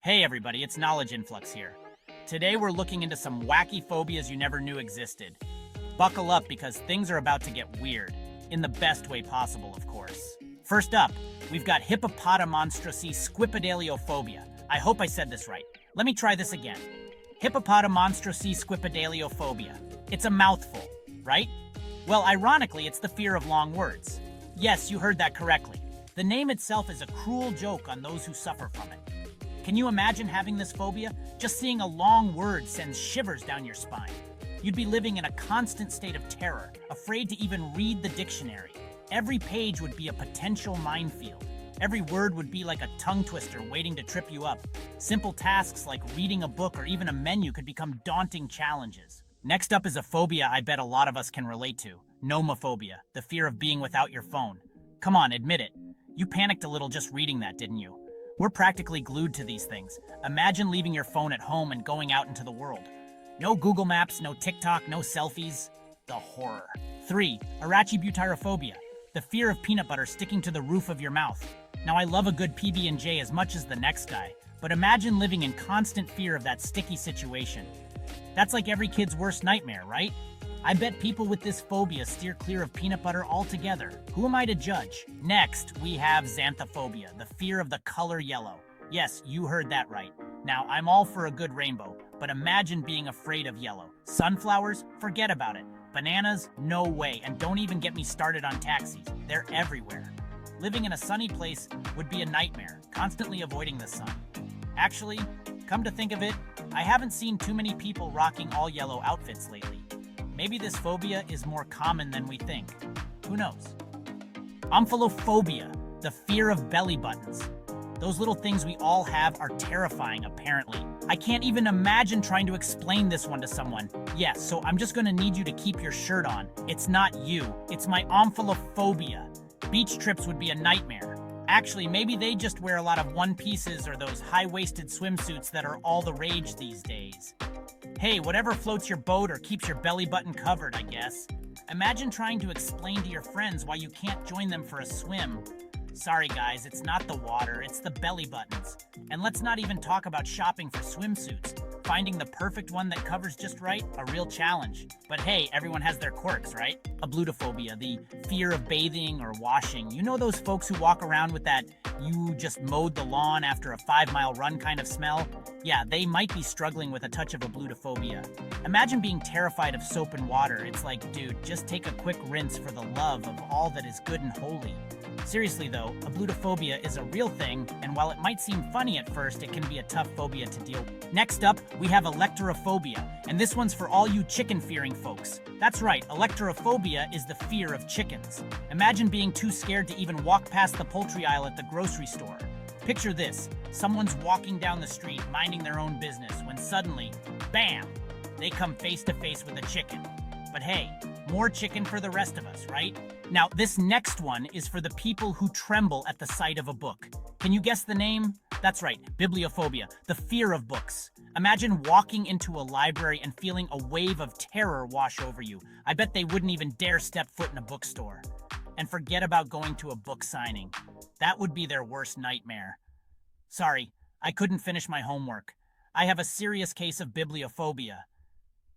Hey everybody, it's Knowledge Influx here. Today we're looking into some wacky phobias you never knew existed. Buckle up because things are about to get weird, in the best way possible, of course. First up, we've got hippopotomonstrosesquipedaliophobia. I hope I said this right. Let me try this again. Hippopotomonstrosesquipedaliophobia. It's a mouthful, right? Well, ironically, it's the fear of long words. Yes, you heard that correctly. The name itself is a cruel joke on those who suffer from it. Can you imagine having this phobia? Just seeing a long word sends shivers down your spine. You'd be living in a constant state of terror, afraid to even read the dictionary. Every page would be a potential minefield. Every word would be like a tongue twister waiting to trip you up. Simple tasks like reading a book or even a menu could become daunting challenges. Next up is a phobia I bet a lot of us can relate to. Nomophobia, the fear of being without your phone. Come on, admit it. You panicked a little just reading that, didn't you? We're practically glued to these things. Imagine leaving your phone at home and going out into the world. No Google Maps, no TikTok, no selfies. The horror. 3. Arachibutyrophobia, the fear of peanut butter sticking to the roof of your mouth. Now, I love a good PB&J as much as the next guy, but imagine living in constant fear of that sticky situation. That's like every kid's worst nightmare, right? I bet people with this phobia steer clear of peanut butter altogether. Who am I to judge? Next, we have Xanthophobia, the fear of the color yellow. Yes, you heard that right. Now, I'm all for a good rainbow, but imagine being afraid of yellow. Sunflowers? Forget about it. Bananas? No way. And don't even get me started on taxis. They're everywhere. Living in a sunny place would be a nightmare, constantly avoiding the sun. Actually, come to think of it, I haven't seen too many people rocking all yellow outfits lately. Maybe this phobia is more common than we think. Who knows? Omphalophobia, the fear of belly buttons. Those little things we all have are terrifying, apparently. I can't even imagine trying to explain this one to someone. Yes, so I'm just gonna need you to keep your shirt on. It's not you, it's my omphalophobia. Beach trips would be a nightmare. Actually, maybe they just wear a lot of one-pieces or those high-waisted swimsuits that are all the rage these days. Hey, whatever floats your boat or keeps your belly button covered, I guess. Imagine trying to explain to your friends why you can't join them for a swim. Sorry guys, it's not the water, it's the belly buttons. And let's not even talk about shopping for swimsuits. Finding the perfect one that covers just right, a real challenge. But hey, everyone has their quirks, right? Ablutophobia, the fear of bathing or washing. You know those folks who walk around with that you just mowed the lawn after a 5-mile run kind of smell? Yeah, they might be struggling with a touch of ablutophobia. Imagine being terrified of soap and water. It's like, dude, just take a quick rinse for the love of all that is good and holy. Seriously though, ablutophobia is a real thing, and while it might seem funny at first, it can be a tough phobia to deal with. Next up, we have Alektorophobia, and this one's for all you chicken-fearing folks. That's right, Alektorophobia is the fear of chickens. Imagine being too scared to even walk past the poultry aisle at the grocery store. Picture this, someone's walking down the street minding their own business when suddenly, bam, they come face to face with a chicken. But hey, more chicken for the rest of us, right? Now, this next one is for the people who tremble at the sight of a book. Can you guess the name? That's right, Bibliophobia, the fear of books. Imagine walking into a library and feeling a wave of terror wash over you. I bet they wouldn't even dare step foot in a bookstore. And forget about going to a book signing. That would be their worst nightmare. Sorry, I couldn't finish my homework. I have a serious case of bibliophobia.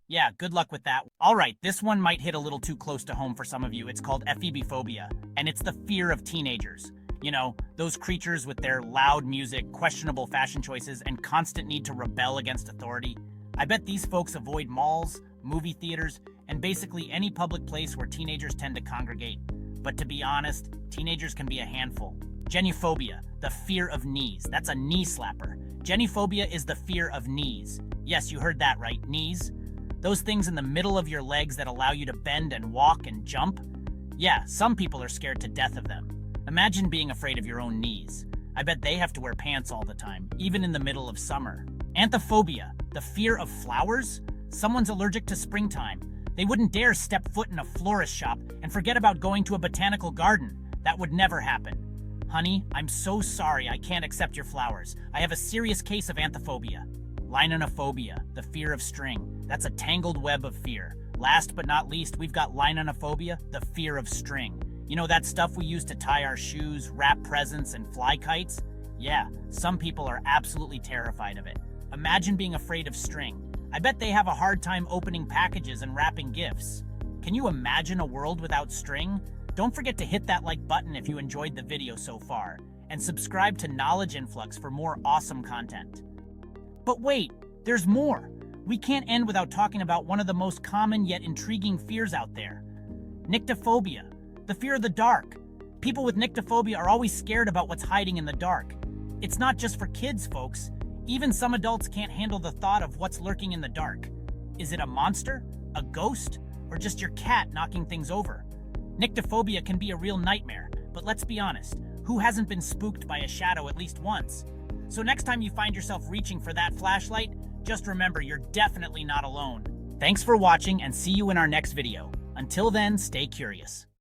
Yeah, good luck with that. Alright, this one might hit a little too close to home for some of you. It's called Ephebiphobia, and it's the fear of teenagers. You know, those creatures with their loud music, questionable fashion choices, and constant need to rebel against authority. I bet these folks avoid malls, movie theaters, and basically any public place where teenagers tend to congregate. But to be honest, teenagers can be a handful. Genuphobia, the fear of knees. That's a knee slapper. Genuphobia is the fear of knees. Yes, you heard that right, knees. Those things in the middle of your legs that allow you to bend and walk and jump? Yeah, some people are scared to death of them. Imagine being afraid of your own knees. I bet they have to wear pants all the time, even in the middle of summer. Anthophobia, the fear of flowers? Someone's allergic to springtime. They wouldn't dare step foot in a florist shop and forget about going to a botanical garden. That would never happen. Honey, I'm so sorry I can't accept your flowers. I have a serious case of anthophobia. Linonophobia, the fear of string. That's a tangled web of fear. Last but not least, we've got Linonophobia, the fear of string. You know that stuff we use to tie our shoes, wrap presents, and fly kites? Yeah, some people are absolutely terrified of it. Imagine being afraid of string. I bet they have a hard time opening packages and wrapping gifts. Can you imagine a world without string? Don't forget to hit that like button if you enjoyed the video so far, and subscribe to Knowledge Influx for more awesome content. But wait, there's more. We can't end without talking about one of the most common yet intriguing fears out there. Nyctophobia, the fear of the dark. People with nyctophobia are always scared about what's hiding in the dark. It's not just for kids, folks. Even some adults can't handle the thought of what's lurking in the dark. Is it a monster, a ghost, or just your cat knocking things over? Nyctophobia can be a real nightmare, but let's be honest, who hasn't been spooked by a shadow at least once? So next time you find yourself reaching for that flashlight, just remember you're definitely not alone. Thanks for watching and see you in our next video. Until then, stay curious.